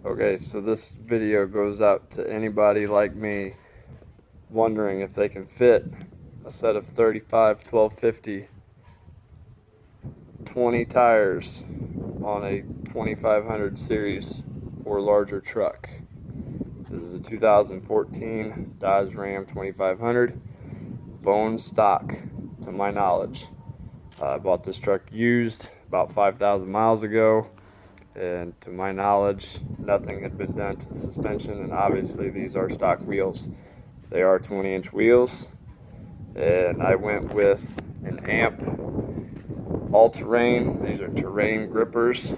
Okay, so this video goes out to anybody like me wondering if they can fit a set of 35 1250 20 tires on a 2500 series or larger truck. This is a 2014 Dodge Ram 2500, bone stock to my knowledge. I bought this truck used about 5,000 miles ago, and to my knowledge nothing had been done to the suspension, and obviously these are stock wheels. They are 20-inch wheels, and I went with an amp all-terrain. These are terrain grippers,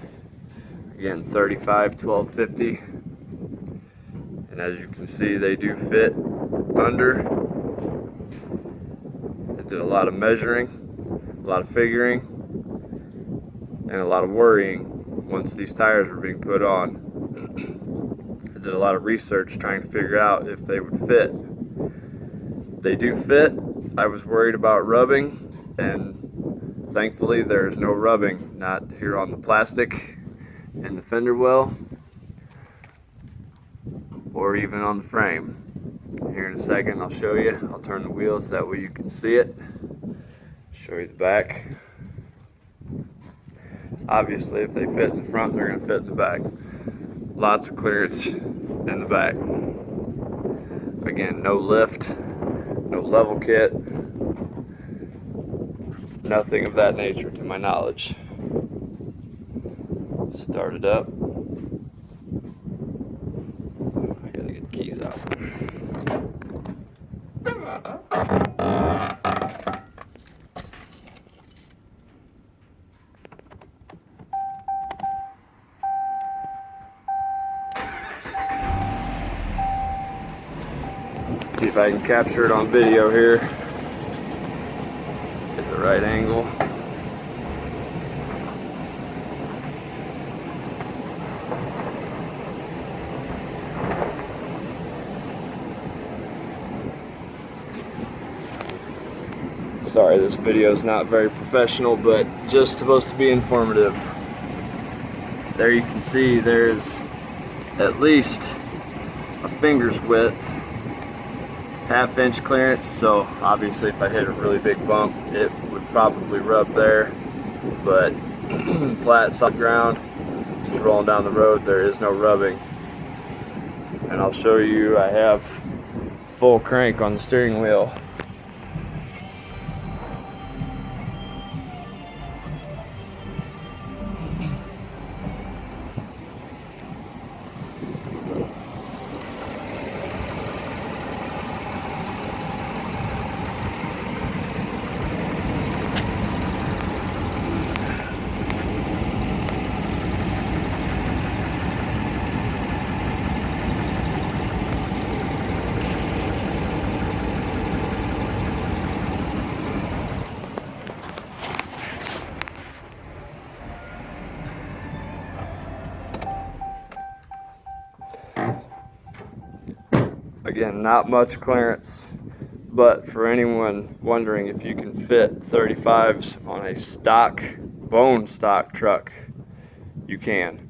again 35 1250, and as you can see they do fit under. I did a lot of measuring, a lot of figuring, and a lot of worrying once these tires were being put on. I did a lot of research trying to figure out if they would fit. They do fit. I was worried about rubbing, and thankfully there is no rubbing, not here on the plastic in the fender well or even on the frame. Here in a second I'll show you. I'll turn the wheels, that way you can see it. Show you the back. Obviously if they fit in the front, they're going to fit in the back. Lots of clearance in the back. Again, no lift, no level kit, nothing of that nature to my knowledge. Start it up. I gotta get the keys out. See if I can capture it on video here. Get the right angle. Sorry, this video is not very professional, but just supposed to be informative. There you can see there's at least a finger's width, half-inch clearance, so obviously if I hit a really big bump it would probably rub there, but flat solid ground, just rolling down the road, there is no rubbing. And I'll show you, I have full crank on the steering wheel. Again, not much clearance, but for anyone wondering if you can fit 35s on a stock, bone stock truck, you can.